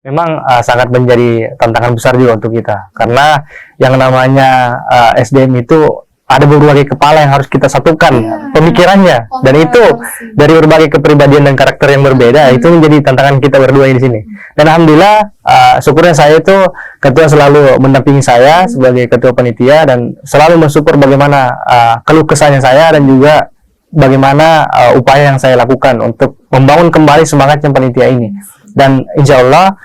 Memang sangat menjadi tantangan besar juga untuk kita, karena yang namanya SDM itu ada berbagai kepala yang harus kita satukan pemikirannya, dan itu dari berbagai kepribadian dan karakter yang berbeda. Itu menjadi tantangan kita berdua di sini. Dan alhamdulillah, syukurnya saya itu ketua selalu mendampingi saya sebagai ketua panitia, dan selalu mensupport bagaimana keluh kesahnya saya, dan juga bagaimana upaya yang saya lakukan untuk membangun kembali semangatnya panitia ini. Dan insya Allah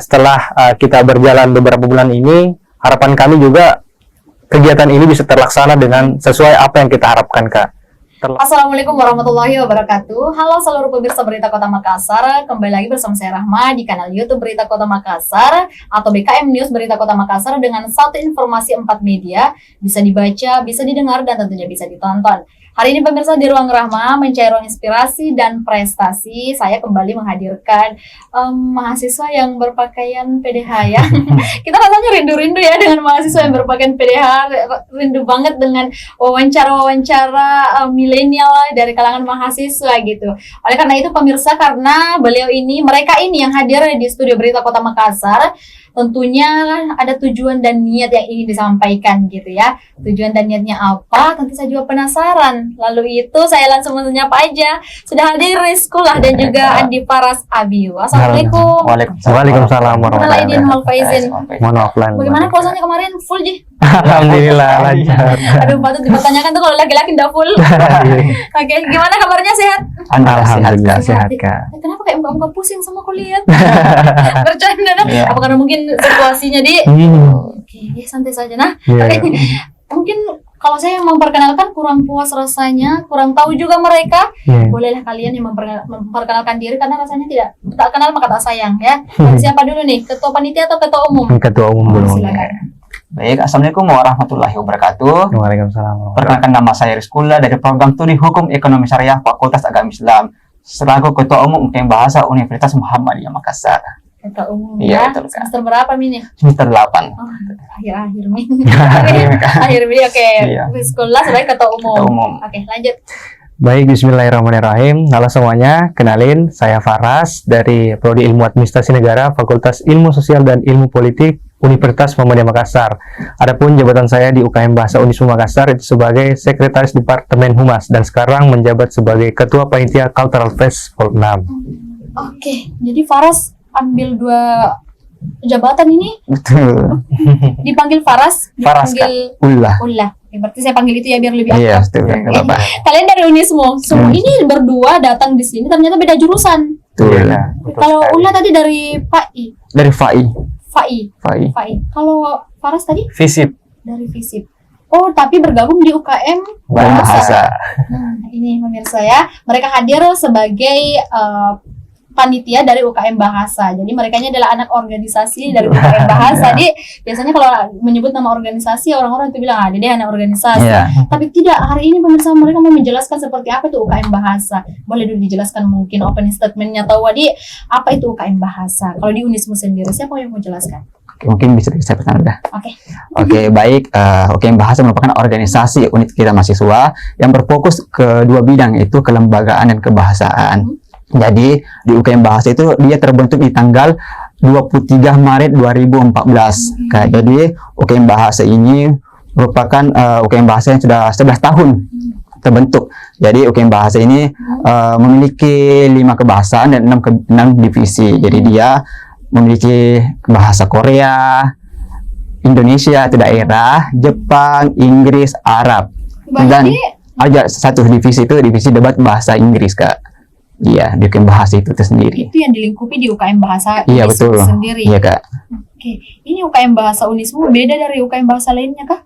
setelah kita berjalan beberapa bulan ini, harapan kami juga kegiatan ini bisa terlaksana dengan sesuai apa yang kita harapkan, Kak. Assalamualaikum warahmatullahi wabarakatuh. Halo seluruh pemirsa Berita Kota Makassar. Kembali lagi bersama saya Rahma di kanal YouTube Berita Kota Makassar atau BKM News Berita Kota Makassar, dengan satu informasi 4 media, bisa dibaca, bisa didengar, dan tentunya bisa ditonton. Hari ini pemirsa di Ruang Rahma, mencari ruang inspirasi dan prestasi, saya kembali menghadirkan mahasiswa yang berpakaian PDH ya. Kita rasanya rindu-rindu ya dengan mahasiswa yang berpakaian PDH, rindu banget dengan wawancara-wawancara milenial dari kalangan mahasiswa gitu. Oleh karena itu pemirsa, karena mereka ini yang hadir di studio Berita Kota Makassar, tentunya ada tujuan dan niat yang ingin disampaikan gitu ya. Tujuan dan niatnya apa? Tentu saya juga penasaran. Lalu itu saya langsung menyapa aja. Sudah hadir Rizkulah dan juga Andi Faras Abiu. Assalamualaikum. Waalaikumsalam warahmatullahi wabarakatuh. Mohon maaf lah. Bagaimana puasanya kemarin? Full Ji? Alhamdulillah lancar. Aduh, patut dipertanyakan tuh kalau laki-laki nggak full. Oke, gimana kabarnya, sehat? Alhamdulillah sehat, Kak. Kenapa kayak muka pusing sama kuliah? Bercanda nah. Apa karena mungkin situasinya Oke, santai saja nah. Mungkin kalau saya memperkenalkan kurang puas rasanya, kurang tahu juga mereka. Bolehlah kalian yang memperkenalkan diri, karena rasanya tak kenal maka tak sayang ya. Siapa dulu nih? Ketua panitia atau ketua umum? Ketua umum dulu. Silakan. Baik, Assalamualaikum warahmatullahi wabarakatuh. Waalaikumsalam. Perkenalkan, nama saya Rizkulah dari program Studi Hukum Ekonomi Syariah Fakultas Agama Islam, selaku Ketua Umum UKM Bahasa Universitas Muhammadiyah Makassar. Ketua umum Iya, ya. betul, Kak. Semester berapa Mini? Semester 8. Oh, akhir-akhir Mini. Akhir Mini, oke. Iya. Rizkulah sebagai ketua umum. Ketua umum. Oke, lanjut. Baik, bismillahirrahmanirrahim. Halo semuanya, kenalin saya Faras dari Prodi Ilmu Administrasi Negara, Fakultas Ilmu Sosial dan Ilmu Politik Universitas Muhammadiyah Makassar. Adapun jabatan saya di UKM Bahasa Unismu Makassar itu sebagai Sekretaris Departemen Humas, dan sekarang menjabat sebagai Ketua Panitia Cultural Fest Vol 6. Oke, jadi Faras ambil 2 jabatan ini. Betul. Dipanggil Faras, Faras, dipanggil Ulah. Berarti saya panggil itu ya biar lebih Iya, akrab. betul. Enggak apa-apa. Kalian dari Unismu, semua ini berdua datang di sini ternyata beda jurusan. Betul. Kalau Ulah tadi dari PAI. Dari FAI. Kalau Faras tadi Visip. dari FISIP. Oh, tapi bergabung di UKM Bahasa. Nah, ini pemirsa ya, mereka hadir sebagai panitia dari UKM Bahasa. Jadi mereka ini adalah anak organisasi dari UKM Bahasa. Jadi biasanya kalau menyebut nama organisasi, orang-orang itu bilang, dia anak organisasi. Tapi tidak, hari ini pemirsa mereka mau menjelaskan seperti apa itu UKM Bahasa. Boleh dulu dijelaskan mungkin opening statement-nya atau Wadi, apa itu UKM Bahasa? Kalau di Unismu sendiri, siapa yang mau jelaskan? Mungkin bisa saya pertanyaan dah. Oke, Baik. UKM Bahasa merupakan organisasi unit kita mahasiswa yang berfokus ke 2 bidang, itu kelembagaan dan kebahasaan. Jadi di UKM Bahasa itu dia terbentuk di tanggal 23 Maret 2014. Jadi UKM Bahasa ini merupakan UKM Bahasa yang sudah 11 tahun terbentuk. Jadi UKM Bahasa ini memiliki 5 kebahasaan dan 6 divisi. Jadi dia memiliki bahasa Korea, Indonesia itu daerah, Jepang, Inggris, Arab. Dan ada satu divisi itu divisi debat bahasa Inggris, Kak. Iya, di UKM Bahasa itu sendiri. Itu yang dilingkupi di UKM Bahasa Iya, Unismu betul. sendiri. Iya, Kak. Oke, ini UKM Bahasa Unismu beda dari UKM Bahasa lainnya kah?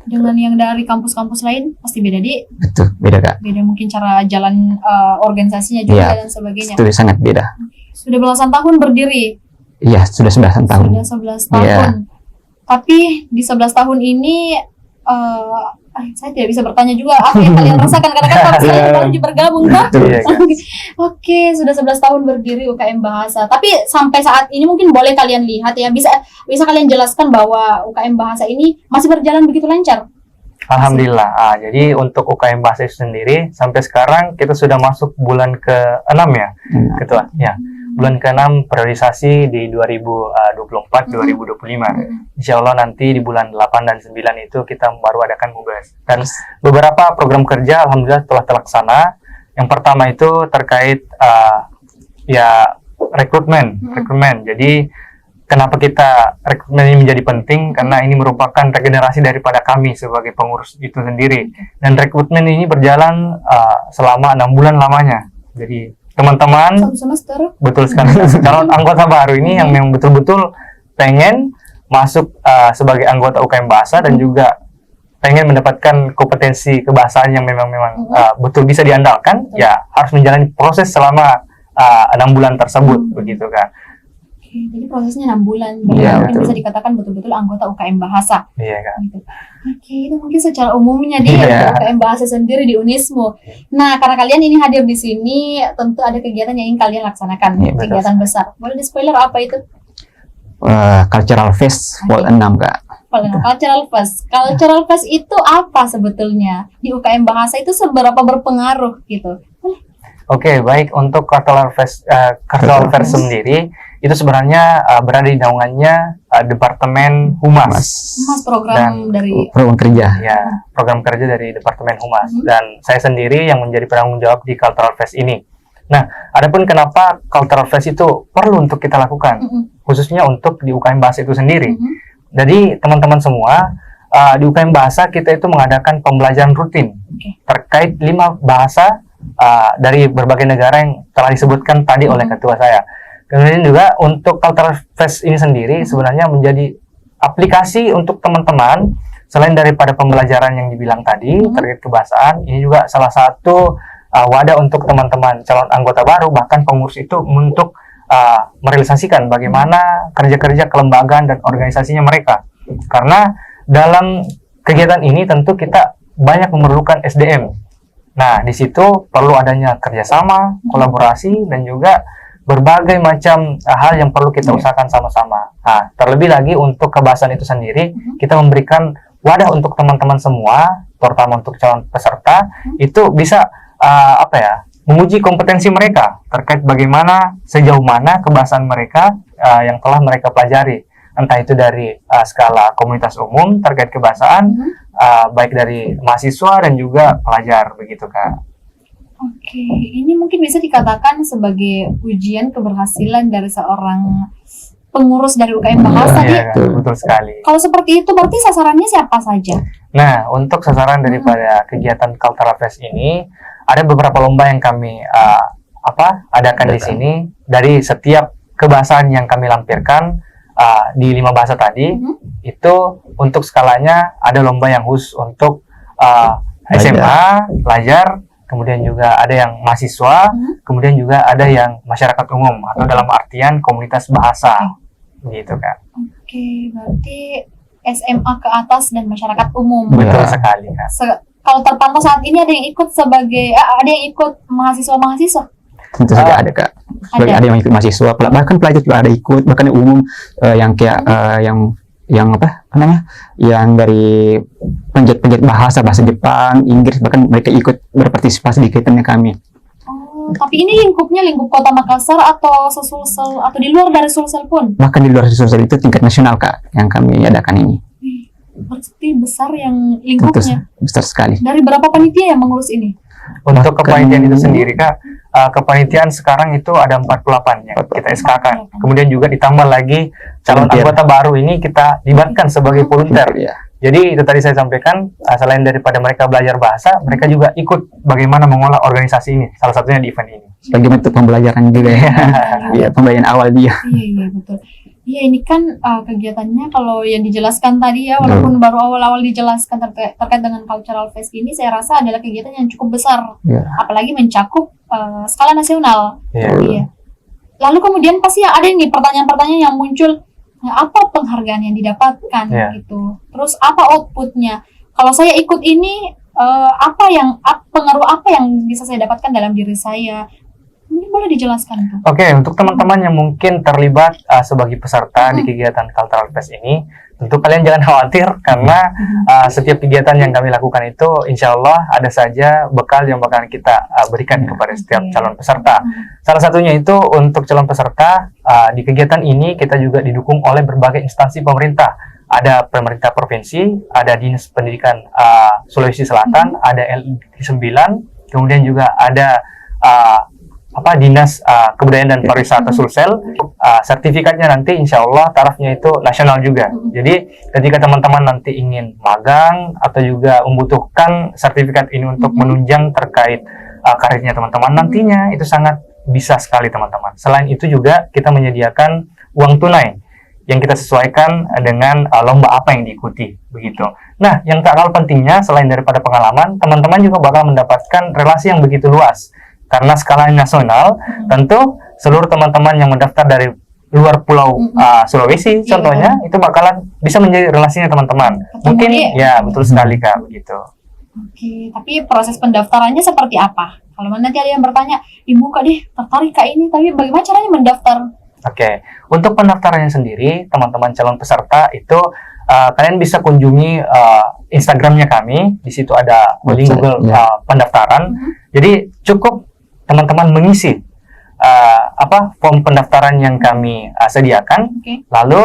Dengan yang dari kampus-kampus lain pasti beda Betul, beda, Kak. Beda mungkin cara jalan organisasinya juga dan sebagainya. Itu sangat beda. Sudah belasan tahun berdiri. Iya, sudah 11 tahun. Sudah 11 tahun. Tapi di 11 tahun ini saya tidak bisa bertanya juga apa yang kalian rasakan, karena kan saya baru bergabung kan. Oke, sudah 11 tahun berdiri UKM Bahasa. Tapi sampai saat ini mungkin boleh kalian lihat ya, bisa kalian jelaskan bahwa UKM Bahasa ini masih berjalan begitu lancar? Alhamdulillah. Jadi untuk UKM Bahasa sendiri sampai sekarang kita sudah masuk bulan ke-6 ya, Ketua. Ya. bulan ke-6 priorisasi di 2024-2025. Insya Allah nanti di bulan 8 dan 9 itu kita baru adakan MUBES. Dan beberapa program kerja alhamdulillah telah terlaksana. Yang pertama itu terkait rekrutmen. Jadi kenapa kita rekrutmen ini menjadi penting? Karena ini merupakan regenerasi daripada kami sebagai pengurus itu sendiri. Dan rekrutmen ini berjalan selama 6 bulan lamanya. Jadi teman-teman, Satu semester. betul sekali, calon anggota baru ini yang memang betul-betul pengen masuk sebagai anggota UKM Bahasa dan juga pengen mendapatkan kompetensi kebahasaan yang memang betul bisa diandalkan, ya harus menjalani proses selama 6 bulan tersebut, begitu kan. Oke, jadi prosesnya 6 bulan, Iya, mungkin betul. bisa dikatakan betul-betul anggota UKM Bahasa. Iya kan. Gitu. Oke, itu mungkin secara umumnya dia Iya. UKM Bahasa sendiri di Unismo. Nah, karena kalian ini hadir di sini, tentu ada kegiatan yang ingin kalian laksanakan, Iya, betul. kegiatan besar. Boleh di-spoiler apa itu? Cultural Fest Vol 6 Kak. Cultural Fest. Cultural Fest itu apa sebetulnya? Di UKM Bahasa itu seberapa berpengaruh gitu? Oke, baik, untuk Cultural Fest sendiri itu sebenarnya berada di naungannya Departemen Humas. Mas program Dan dari Program kerja. Ya, program kerja dari Departemen Humas. Mhm. Dan saya sendiri yang menjadi penanggung jawab di Cultural Fest ini. Nah, adapun kenapa Cultural Fest itu perlu untuk kita lakukan, khususnya untuk di UKM Bahasa itu sendiri. Jadi, teman-teman semua, di UKM Bahasa kita itu mengadakan pembelajaran rutin terkait 5 bahasa dari berbagai negara yang telah disebutkan tadi oleh ketua saya. Kemudian juga untuk Cultural Fest ini sendiri sebenarnya menjadi aplikasi untuk teman-teman, selain daripada pembelajaran yang dibilang tadi terkait kebahasaan, ini juga salah satu wadah untuk teman-teman calon anggota baru, bahkan pengurus itu untuk merealisasikan bagaimana kerja-kerja kelembagaan dan organisasinya mereka. Karena dalam kegiatan ini tentu kita banyak memerlukan SDM. Nah, di situ perlu adanya kerjasama, kolaborasi, dan juga berbagai macam hal yang perlu kita usahakan sama-sama. Nah, terlebih lagi untuk kebahasaan itu sendiri, kita memberikan wadah untuk teman-teman semua, terutama untuk calon peserta, itu bisa menguji kompetensi mereka terkait bagaimana sejauh mana kebahasaan mereka yang telah mereka pelajari, entah itu dari skala komunitas umum terkait kebahasaan, baik dari mahasiswa dan juga pelajar, begitu Kak. Oke, ini mungkin bisa dikatakan sebagai ujian keberhasilan dari seorang pengurus dari UKM Bahasa. Iya, betul sekali. Kalau seperti itu berarti sasarannya siapa saja? Nah, untuk sasaran daripada kegiatan Cultural Fest ini, ada beberapa lomba yang kami adakan di sini. Dari setiap kebahasaan yang kami lampirkan di 5 bahasa tadi, itu untuk skalanya ada lomba yang khusus untuk SMA, pelajar, kemudian juga ada yang mahasiswa, kemudian juga ada yang masyarakat umum atau dalam artian komunitas bahasa, gitu kan. Oke, berarti SMA ke atas dan masyarakat umum. Betul sekali kan. Kalau terpantau saat ini ada yang ikut sebagai ada yang ikut mahasiswa-mahasiswa? Tentu saja ada Kak. Ada yang ikut mahasiswa, bahkan pelajar juga ada ikut, bahkan umum yang kayak yang dari penjahit bahasa Jepang, Inggris, bahkan mereka ikut berpartisipasi di kegiatannya kami. Oh, tapi ini lingkupnya lingkup Kota Makassar atau sesulsel atau di luar dari Sulsel pun? Bahkan di luar Sulsel itu tingkat nasional Kak yang kami adakan ini. Berarti besar yang Tentu lingkupnya. besar sekali. Dari berapa panitia yang mengurus ini? Untuk kepanitiaan itu sendiri Kak, kepanitiaan sekarang itu ada 48 yang kita SK-kan. Kemudian juga ditambah lagi calon Volunteer. anggota baru ini kita libatkan sebagai volunteer. Ya. Jadi itu tadi saya sampaikan, selain daripada mereka belajar bahasa, mereka juga ikut bagaimana mengolah organisasi ini, salah satunya di event ini. Sebagai bentuk pembelajaran juga ya. Iya, pembelajaran awal dia. Iya betul. Iya ini kan kegiatannya kalau yang dijelaskan tadi ya, walaupun baru awal-awal dijelaskan terkait dengan Cultural Fest ini, saya rasa adalah kegiatan yang cukup besar, apalagi mencakup skala nasional. Iya. Lalu kemudian pasti ada nih pertanyaan-pertanyaan yang muncul, apa penghargaan yang didapatkan gitu, terus apa outputnya? Kalau saya ikut ini, pengaruh apa yang bisa saya dapatkan dalam diri saya? Mungkin Mungkin boleh dijelaskan tuh. Oke, untuk teman-teman yang mungkin terlibat sebagai peserta di kegiatan Cultural Fest ini, tentu kalian jangan khawatir karena setiap kegiatan yang kami lakukan itu insya Allah ada saja bekal yang bakalan kita berikan kepada setiap calon peserta. Salah satunya itu untuk calon peserta di kegiatan ini kita juga didukung oleh berbagai instansi pemerintah. Ada pemerintah provinsi, ada Dinas Pendidikan Sulawesi Selatan, ada LID 9, kemudian juga ada Dinas Kebudayaan dan Pariwisata Sulsel. Sertifikatnya nanti insya Allah tarafnya itu nasional juga. Jadi ketika teman-teman nanti ingin magang atau juga membutuhkan sertifikat ini untuk menunjang terkait karirnya teman-teman nantinya, itu sangat bisa sekali teman-teman. Selain itu juga kita menyediakan uang tunai yang kita sesuaikan dengan lomba apa yang diikuti begitu. Nah, yang tak kalah pentingnya selain daripada pengalaman, teman-teman juga bakal mendapatkan relasi yang begitu luas. Karena skalanya nasional, tentu seluruh teman-teman yang mendaftar dari luar pulau Sulawesi, contohnya, itu bakalan bisa menjadi relasinya teman-teman. Mungkin, ya betul sekali Kak, begitu. Oke, tapi proses pendaftarannya seperti apa? Kalau nanti ada yang bertanya, Ibu Kak deh, tertarik Kak ini, tapi bagaimana caranya mendaftar? Oke, untuk pendaftarannya sendiri, teman-teman calon peserta itu kalian bisa kunjungi Instagramnya kami. Di situ ada link Google pendaftaran. Jadi cukup teman-teman mengisi form pendaftaran yang kami sediakan. Lalu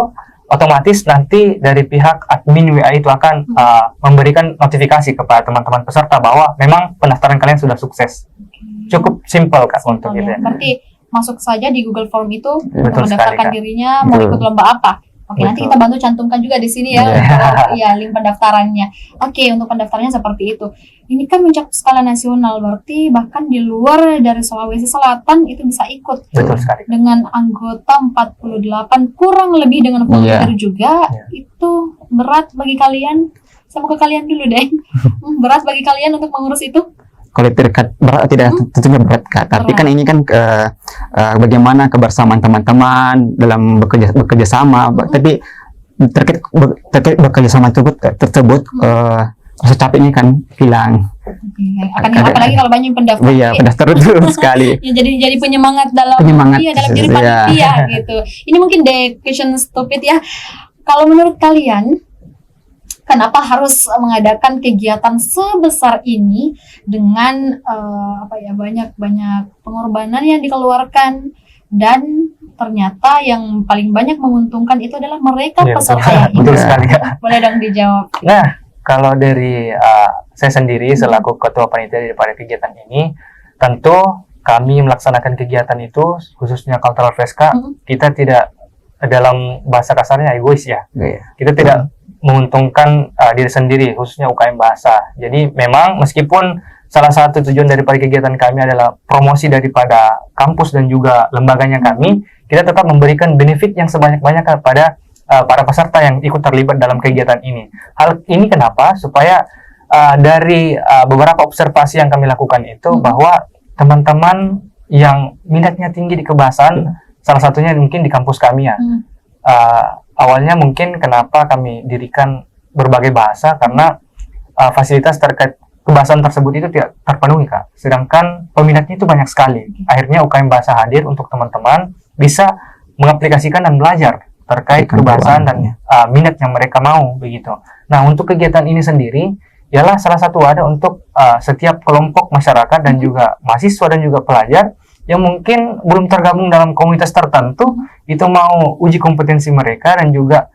otomatis nanti dari pihak admin WA itu akan memberikan notifikasi kepada teman-teman peserta bahwa memang pendaftaran kalian sudah sukses. Cukup simple Kak untuk itu. Berarti masuk saja di Google Form itu Betul mendaftarkan sekali, dirinya mau ikut lomba apa. Oke, nanti kita bantu cantumkan juga di sini ya, link pendaftarannya. Oke, untuk pendaftarannya seperti itu. Ini kan mencakup skala nasional, berarti bahkan di luar dari Sulawesi Selatan itu bisa ikut. Betul sekali. Dengan anggota 48 kurang lebih dengan volunteer juga. Itu berat bagi kalian. Saya mau ke kalian dulu deh. Berat bagi kalian untuk mengurus itu? Kalau terkait berat tidak tentunya berat Kak, tapi kan ini kan bagaimana kebersamaan teman-teman dalam bekerja sama, tapi terkait bekerja sama tersebut rasa capeknya kan hilang. Apalagi kalau banyak pendaftar. Iya, pendaftar itu sekali. Ya, jadi penyemangat dalam diri panitia gitu. Ini mungkin question stupid ya. Kalau menurut kalian, kenapa harus mengadakan kegiatan sebesar ini dengan banyak pengorbanan yang dikeluarkan, dan ternyata yang paling banyak menguntungkan itu adalah mereka peserta yang ini. Betul sekali Kak. Boleh dong dijawab. Nah, kalau dari saya sendiri selaku ketua panitia daripada kegiatan ini, tentu kami melaksanakan kegiatan itu khususnya Cultural Fest kita tidak dalam bahasa kasarnya egois ya. Kita tidak menguntungkan diri sendiri, khususnya UKM Bahasa. Jadi memang meskipun salah satu tujuan daripada kegiatan kami adalah promosi daripada kampus dan juga lembaganya kami, kita tetap memberikan benefit yang sebanyak-banyak kepada para peserta yang ikut terlibat dalam kegiatan ini. Hal ini kenapa? Supaya dari beberapa observasi yang kami lakukan itu bahwa teman-teman yang minatnya tinggi di kebahasaan, salah satunya mungkin di kampus kami ya. Awalnya mungkin kenapa kami dirikan berbagai bahasa karena fasilitas terkait kebahasaan tersebut itu tidak terpenuhi Kak. Sedangkan peminatnya itu banyak sekali. Akhirnya UKM Bahasa hadir untuk teman-teman bisa mengaplikasikan dan belajar terkait kebahasaan dan minat yang mereka mau begitu. Nah, untuk kegiatan ini sendiri ialah salah satu wadah untuk setiap kelompok masyarakat dan juga mahasiswa dan juga pelajar yang mungkin belum tergabung dalam komunitas tertentu, itu mau uji kompetensi mereka dan juga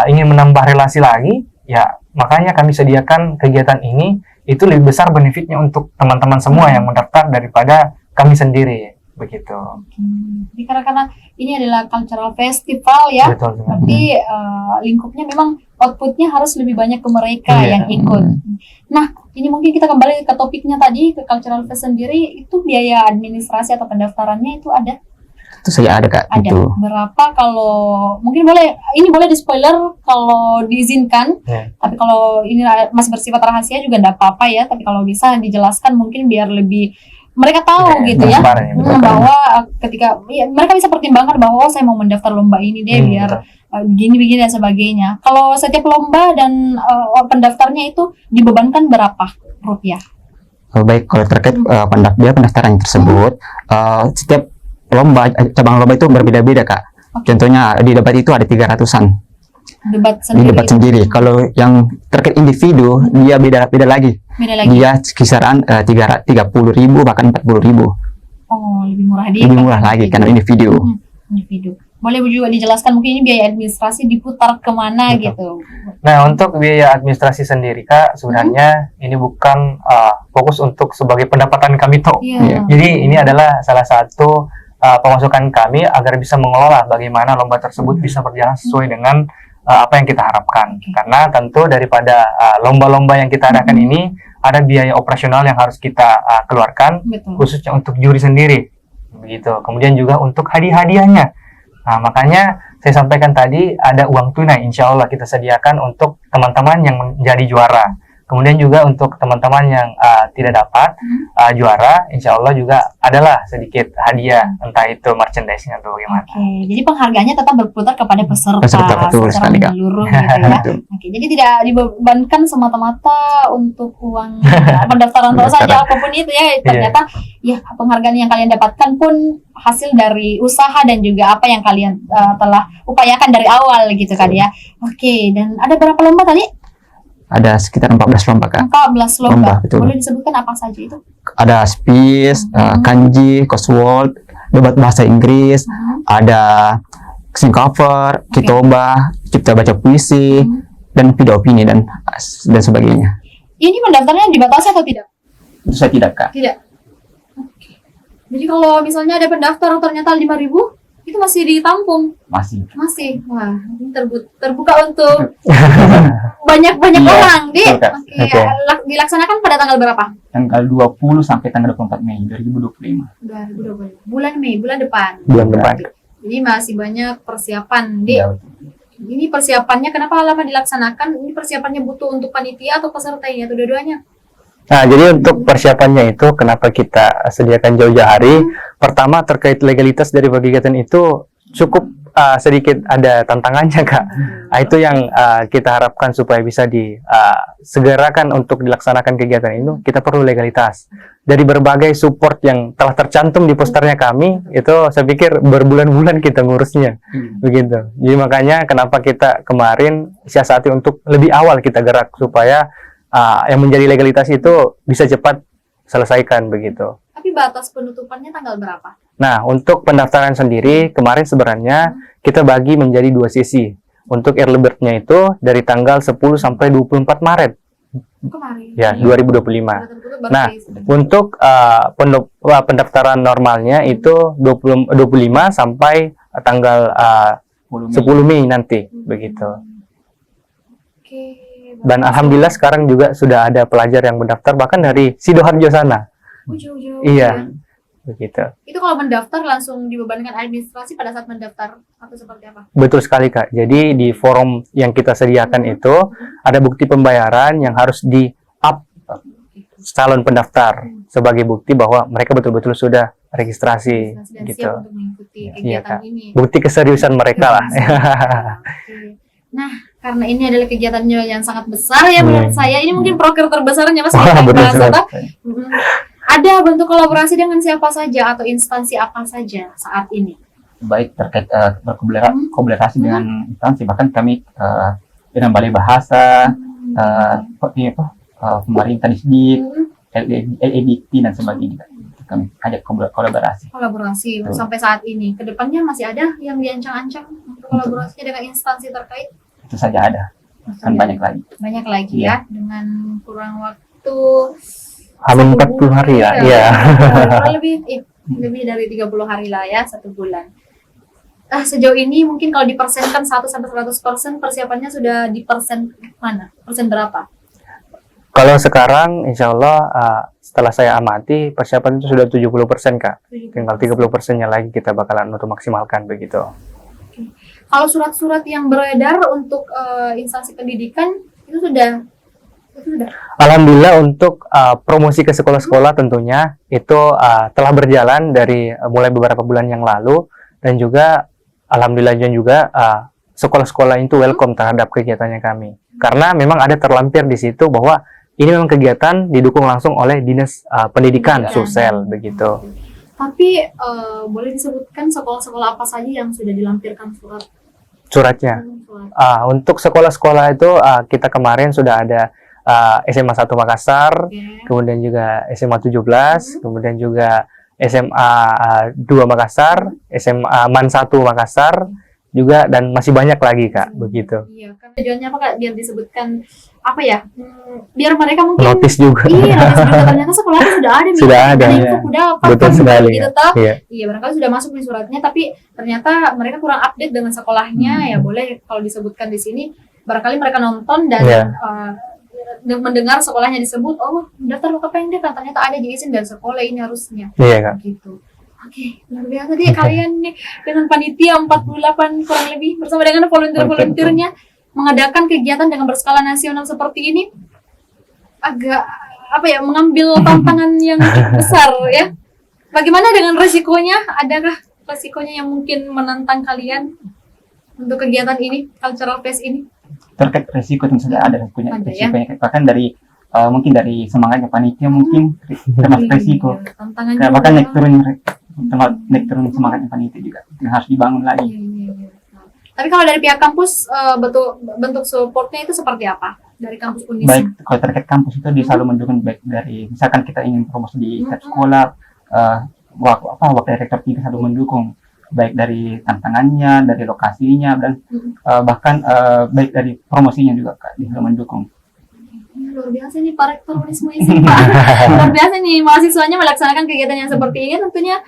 ingin menambah relasi lagi, ya makanya kami sediakan kegiatan ini, itu lebih besar benefitnya untuk teman-teman semua yang mendaftar daripada kami sendiri, begitu. Jadi karena ini adalah cultural festival ya, Betul, berarti lingkupnya memang outputnya harus lebih banyak ke mereka yang ikut. Nah, ini mungkin kita kembali ke topiknya tadi, ke cultural fest sendiri, itu biaya administrasi atau pendaftarannya itu ada? Itu saya ada Kak. Ada. Itu. Berapa kalau mungkin ini boleh di spoiler kalau diizinkan, tapi kalau ini masih bersifat rahasia juga enggak apa-apa ya, tapi kalau bisa dijelaskan mungkin biar lebih mereka tahu gitu ya, bahwa ketika mereka bisa pertimbangkan bahwa saya mau mendaftar lomba ini deh biar begini dan sebagainya. Kalau setiap lomba dan pendaftarnya itu dibebankan berapa rupiah? baik kalau terkait pendaftaran tersebut, setiap cabang lomba itu berbeda-beda, Kak. Contohnya di debat itu ada 300-an. Debat Di sendiri. debat sendiri. Kalau yang terkait individu, dia beda lagi. Beda lagi. Dia kisaran 30.000 bahkan 40.000. Oh, lebih murah Lebih murah lagi karena individu. Individu. Boleh juga dijelaskan mungkin ini biaya administrasi diputar kemana gitu. Nah, untuk biaya administrasi sendiri, Kak, sebenarnya ini bukan fokus untuk sebagai pendapatan kami toh. Iya. Jadi ini adalah salah satu pemasukan kami agar bisa mengelola bagaimana lomba tersebut bisa berjalan sesuai dengan apa yang kita harapkan. Karena tentu daripada lomba-lomba yang kita adakan ini ada biaya operasional yang harus kita keluarkan, Betul. khususnya untuk juri sendiri, begitu. Kemudian juga untuk hadiah-hadiahnya. Nah, makanya saya sampaikan tadi ada uang tunai, insya Allah kita sediakan untuk teman-teman yang menjadi juara. Kemudian juga untuk teman-teman yang tidak dapat juara, insya Allah juga adalah sedikit hadiah, entah itu merchandise-nya atau bagaimana. Oke, jadi penghargaannya tetap berputar kepada peserta, Betul secara sekali, Kak. menyeluruh gitu ya. Betul. Oke, jadi tidak dibebankan semata-mata untuk uang pendaftaran saja apapun itu ya. Ternyata ya penghargaan yang kalian dapatkan pun hasil dari usaha dan juga apa yang kalian telah upayakan dari awal gitu kan ya. Oke, dan ada berapa lomba tadi? Ada sekitar 14 lomba, Kak. 14 lomba. Betul. Boleh disebutkan apa saja itu? Ada SPIS, kanji, crossword, debat bahasa Inggris, ada sing cover, kitoba, cipta baca puisi, dan video opini dan sebagainya. Ini pendaftarnya dibatasi atau tidak? Itu saya tidak, Kak. Tidak. Oke. Jadi kalau misalnya ada pendaftar ternyata 5.000, itu masih ditampung. Masih. Masih. Wah, ini terbuka untuk banyak Iya, orang, Di. betul, Kak. Oke. Dilaksanakan pada tanggal berapa? Tanggal 20 sampai tanggal 24 Mei 2025. 2020. Bulan Mei, bulan depan. Bulan depan. Jadi masih banyak persiapan, Di. Iya, betul. Ini persiapannya kenapa lama dilaksanakan? Ini persiapannya butuh untuk panitia atau peserta ini atau dua-duanya? Nah, jadi untuk persiapannya itu kenapa kita sediakan jauh-jauh hari? Pertama terkait legalitas dari kegiatan itu cukup sedikit ada tantangannya, Kak. Nah, itu yang kita harapkan supaya bisa disegerakan untuk dilaksanakan kegiatan ini. Kita perlu legalitas. Dari berbagai support yang telah tercantum di posternya kami, itu saya pikir berbulan-bulan kita ngurusnya, begitu. Jadi makanya kenapa kita kemarin siasati untuk lebih awal kita gerak supaya yang menjadi legalitas itu bisa cepat selesaikan begitu. Tapi batas penutupannya tanggal berapa? Nah, untuk pendaftaran sendiri kemarin sebenarnya kita bagi menjadi 2 sesi. Untuk early bird-nya itu dari tanggal 10 sampai 24 Maret Kemarin. ya 2025. Baru Nah, diisi. untuk pendaftaran normalnya itu 25 sampai tanggal 10 Mei nanti begitu. Oke. Dan alhamdulillah sekarang juga sudah ada pelajar yang mendaftar bahkan dari Sidoarjo sana. Jauh-jauh. Iya. Begitu. Itu kalau mendaftar langsung dibebankan administrasi pada saat mendaftar atau seperti apa? Betul sekali, Kak. Jadi di forum yang kita sediakan itu ada bukti pembayaran yang harus di-up calon pendaftar sebagai bukti bahwa mereka betul-betul sudah registrasi Dan gitu. siap untuk mengikuti Iya, kegiatan Kak. ini. Bukti keseriusan mereka lah. Oke. Nah, karena ini adalah kegiatannya yang sangat besar ya menurut saya. Ini mungkin proker terbesarnya Mas. Wah, betul sekali. Ada bentuk kolaborasi dengan siapa saja atau instansi apa saja saat ini? Baik terkait berkolaborasi dengan instansi, bahkan kami dengan Balai Bahasa, pemerintah Disdik, LEDT dan sebagainya. Kami ada kolaborasi. Kolaborasi Betul. sampai saat ini. Kedepannya masih ada yang diancang-ancang untuk kolaborasinya dengan instansi terkait? Itu saja ada. Kan banyak lagi. Banyak lagi Iya. ya, dengan kurang waktu Hamin 40 hari ya. Iya. kurang lebih dari 30 hari lah ya, 1 bulan. Sejauh ini mungkin kalau dipersenkan 1-100% persiapannya sudah di persen mana? Persen berapa? Kalau sekarang insya Allah setelah saya amati persiapan itu sudah 70%, Kak. Tinggal 30%-nya lagi kita bakalan untuk maksimalkan begitu. Kalau surat-surat yang beredar untuk instansi pendidikan itu sudah Alhamdulillah untuk promosi ke sekolah-sekolah tentunya itu telah berjalan dari mulai beberapa bulan yang lalu, dan juga alhamdulillah juga sekolah-sekolah itu welcome terhadap kegiatannya kami. Karena memang ada terlampir di situ bahwa ini memang kegiatan didukung langsung oleh Dinas Pendidikan Pendidikan. Sumsel begitu. Tapi boleh disebutkan sekolah-sekolah apa saja yang sudah dilampirkan Suratnya. surat? Untuk sekolah-sekolah itu kita kemarin sudah ada SMA 1 Makassar, Oke. kemudian juga SMA 17, kemudian juga SMA 2 Makassar, SMA MAN 1 Makassar juga, dan masih banyak lagi Kak begitu. Iya, kan tujuannya apa Kak? Biar disebutkan apa ya? Biar mereka mungkin Notis juga. Iya, notis juga ternyata sekolahnya sudah ada nih. Sudah ada, Ada ya. info udah apa Betul sekali, gitu ya. toh. Iya. Iya, barangkali sudah masuk di suratnya tapi ternyata mereka kurang update dengan sekolahnya. Ya boleh kalau disebutkan di sini barangkali mereka nonton dan Iya. mendengar sekolahnya disebut, oh daftar UKPND kan ternyata ada di izin dari sekolah ini harusnya. Iya Kak. Gitu. Oke, luar biasa deh kalian nih dengan panitia 48 kurang lebih bersama dengan volunteer-volunteernya mengadakan kegiatan dengan berskala nasional seperti ini. Agak apa ya, mengambil tantangan yang cukup besar ya. Bagaimana dengan resikonya? Adakah resikonya yang mungkin menantang kalian untuk kegiatan ini, cultural fest ini? Terkait resiko tentu saja ada Ada, resikonya, bahkan dari mungkin dari semangatnya panitia mungkin termasuk resiko. Iya, tantangan Kayak juga. bahkan naik turun semangatnya panitia juga yang harus dibangun lagi. Iya. Tapi kalau dari pihak kampus bentuk supportnya itu seperti apa? Dari kampus Unis? Baik kalau terkait kampus itu dia selalu mendukung, baik dari misalkan kita ingin promosi di setiap sekolah, wakil rektor kita selalu mendukung, baik dari tantangannya, dari lokasinya, dan bahkan baik dari promosinya juga Kak, dia selalu mendukung. Luar biasa nih Pak Rektor Unisma ISIP Pak. Luar biasa nih mahasiswanya melaksanakan kegiatan yang seperti ini, tentunya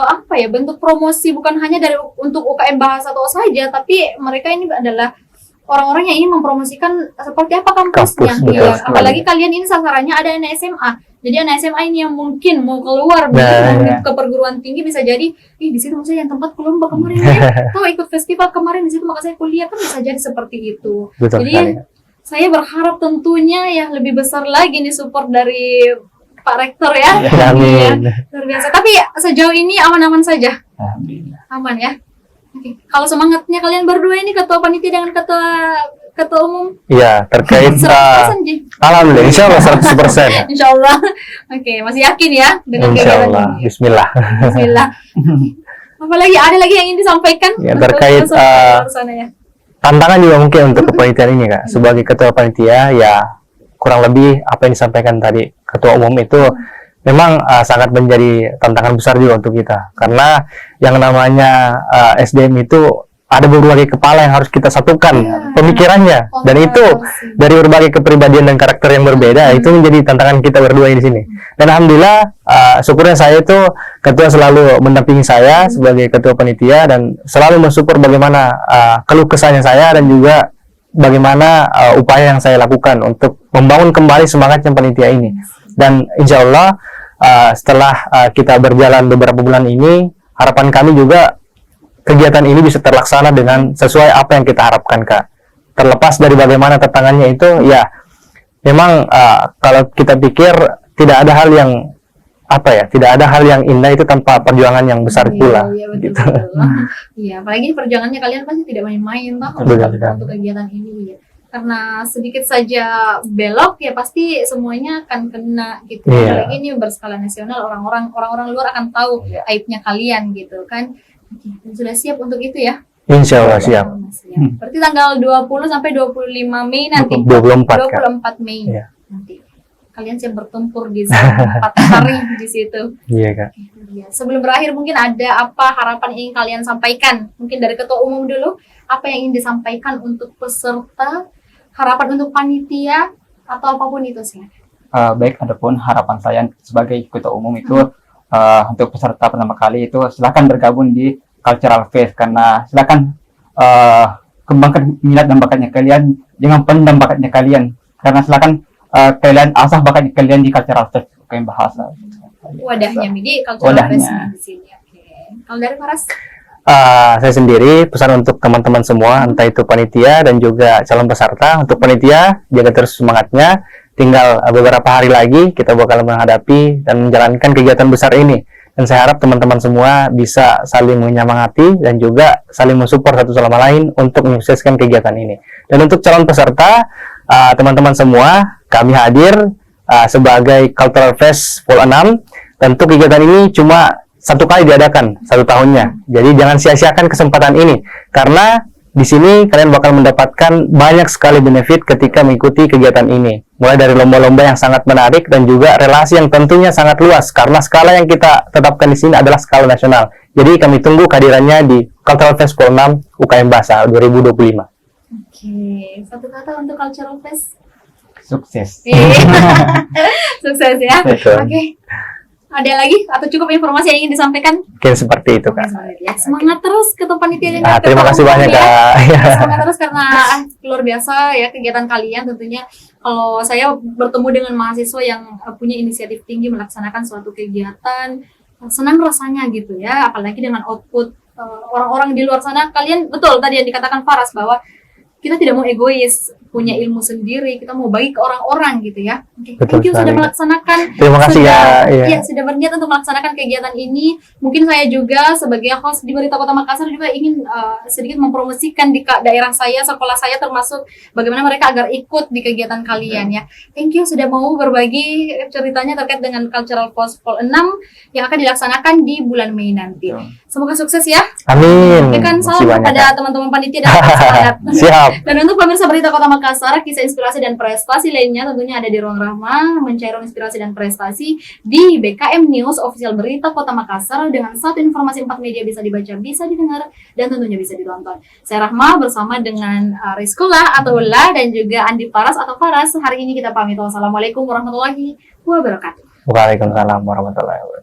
apa ya, bentuk promosi bukan hanya dari untuk UKM Bahasa atau saja, tapi mereka ini adalah orang-orang yang ingin mempromosikan seperti apa kampusnya. Kampus, betul Iya. sekali. Apalagi kalian ini sasarannya ada anak SMA. Jadi anak SMA ini yang mungkin mau keluar Nah, mau iya. ke perguruan tinggi, bisa jadi di situ misalnya yang tempat kelompok kemarin ya, atau ikut festival kemarin di situ maka saya kuliah, kan bisa jadi seperti itu. Betul Jadi sekali. saya berharap tentunya ya lebih besar lagi nih support dari Pak Rektor ya. Amin. Iya, luar biasa. Tapi sejauh ini aman-aman saja. Alhamdulillah. Aman ya. Oke. Kalau semangatnya kalian berdua ini ketua panitia dengan ketua umum Iya, terkait 100% Ji. alhamdulillah insyaallah 100%. Insyaallah. Oke, masih yakin ya dengan kegiatan Insyaallah. ini? Bismillah. Bismillah. Apalagi ada lagi yang ingin disampaikan Ya, untuk terkait, luar sana ya. Tantangan juga mungkin untuk kepanitiaan ini Kak. Sebagai ketua panitia ya kurang lebih apa yang disampaikan tadi ketua umum itu memang sangat menjadi tantangan besar juga untuk kita, karena yang namanya SDM itu ada berbagai kepala yang harus kita satukan pemikirannya, dan itu dari berbagai kepribadian dan karakter yang berbeda, itu menjadi tantangan kita berdua di sini. Dan alhamdulillah syukurnya saya itu ketua selalu mendampingi saya sebagai ketua panitia dan selalu mensupport bagaimana keluh kesahnya saya dan juga bagaimana upaya yang saya lakukan untuk membangun kembali semangatnya panitia ini. Dan insya Allah setelah kita berjalan beberapa bulan ini, harapan kami juga kegiatan ini bisa terlaksana dengan sesuai apa yang kita harapkan Kak. Terlepas dari bagaimana tantangannya itu, ya memang kalau kita pikir tidak ada hal yang tidak ada hal yang indah itu tanpa perjuangan yang besar pula. Iya, betul, Gitu. betul. Iya, apalagi perjuangannya kalian pasti tidak main-main toh Betul. untuk kegiatan ini ya. Karena sedikit saja belok ya pasti semuanya akan kena gitu. Iya. Apalagi ini berskala nasional, orang-orang luar akan tahu aibnya kalian gitu kan. Oke, dan sudah siap untuk itu ya? Insya Allah siap. Siap. Berarti tanggal 20 sampai 25 Mei nanti. 24 Kak. 24 Mei Iya. nanti. Kalian siap bertempur di sana 4 hari di situ. Iya Kak. Ya, sebelum berakhir mungkin ada apa harapan yang ingin kalian sampaikan? Mungkin dari ketua umum dulu, apa yang ingin disampaikan untuk peserta, harapan untuk panitia atau apapun itu sih. Baik, adapun harapan saya sebagai ketua umum itu untuk peserta pertama kali itu silakan bergabung di Cultural Fest, karena silakan kembangkan minat dan bakatnya kalian, jangan pendam bakatnya kalian, karena silakan kalian asah bakatnya kalian di Cultural Fest UKM Bahasa. Wadahnya Midi Cultural Fest di sini. Oke. Kalau dari Faras? Saya sendiri pesan untuk teman-teman semua, entah itu panitia dan juga calon peserta. Untuk panitia, jaga terus semangatnya. Tinggal beberapa hari lagi kita bakal menghadapi dan menjalankan kegiatan besar ini. Dan saya harap teman-teman semua bisa saling menyemangati dan juga saling mensupport satu sama lain untuk menyukseskan kegiatan ini. Dan untuk calon peserta, teman-teman semua, kami hadir sebagai Cultural Fest Vol 6. Tentu kegiatan ini cuma satu kali diadakan satu tahunnya. Jadi jangan sia-siakan kesempatan ini, karena di sini kalian bakal mendapatkan banyak sekali benefit ketika mengikuti kegiatan ini. Mulai dari lomba-lomba yang sangat menarik dan juga relasi yang tentunya sangat luas, karena skala yang kita tetapkan di sini adalah skala nasional. Jadi kami tunggu kehadirannya di Cultural Fest Vol 6 UKM Bahasa 2025. Oke, satu kata untuk Cultural Fest. Sukses. Sukses ya. Betul. Oke. Ada lagi atau cukup informasi yang ingin disampaikan? Mungkin seperti itu, Kak. Ya, semangat terus ketua panitia dan Terima kasih banyak, Kak. Semangat terus karena luar biasa ya kegiatan kalian. Tentunya kalau saya bertemu dengan mahasiswa yang punya inisiatif tinggi melaksanakan suatu kegiatan, senang rasanya gitu ya. Apalagi dengan output orang-orang di luar sana. Kalian betul tadi yang dikatakan Faras bahwa kita tidak mau egois, punya ilmu sendiri, kita mau bagi ke orang-orang gitu ya. Oke, Betul thank you sekali. sudah melaksanakan. Terima kasih, Kak. Iya. Iya, sudah berniat untuk melaksanakan kegiatan ini. Mungkin saya juga sebagai host di Berita Kota Makassar juga ingin sedikit mempromosikan di daerah saya, sekolah saya termasuk bagaimana mereka agar ikut di kegiatan kalian ya. Thank you sudah mau berbagi ceritanya terkait dengan Cultural Fest Vol 6 yang akan dilaksanakan di bulan Mei nanti. Semoga sukses ya. Amin. Berikan Makasih salam banyak, kepada Kak. teman-teman panitia dan semangat. Siap. Dan untuk pemirsa Berita Kota Makassar, kisah inspirasi dan prestasi lainnya tentunya ada di Ruang Rahma, mencari ruang inspirasi dan prestasi di BKM News Official Berita Kota Makassar dengan satu informasi 4 media bisa dibaca, bisa didengar, dan tentunya bisa ditonton. Saya Rahma bersama dengan Rizkula atau Ula dan juga Andi Faras atau Faras. Hari ini kita pamit. Wassalamualaikum warahmatullahi wabarakatuh. Waalaikumsalam warahmatullahi wabarakatuh.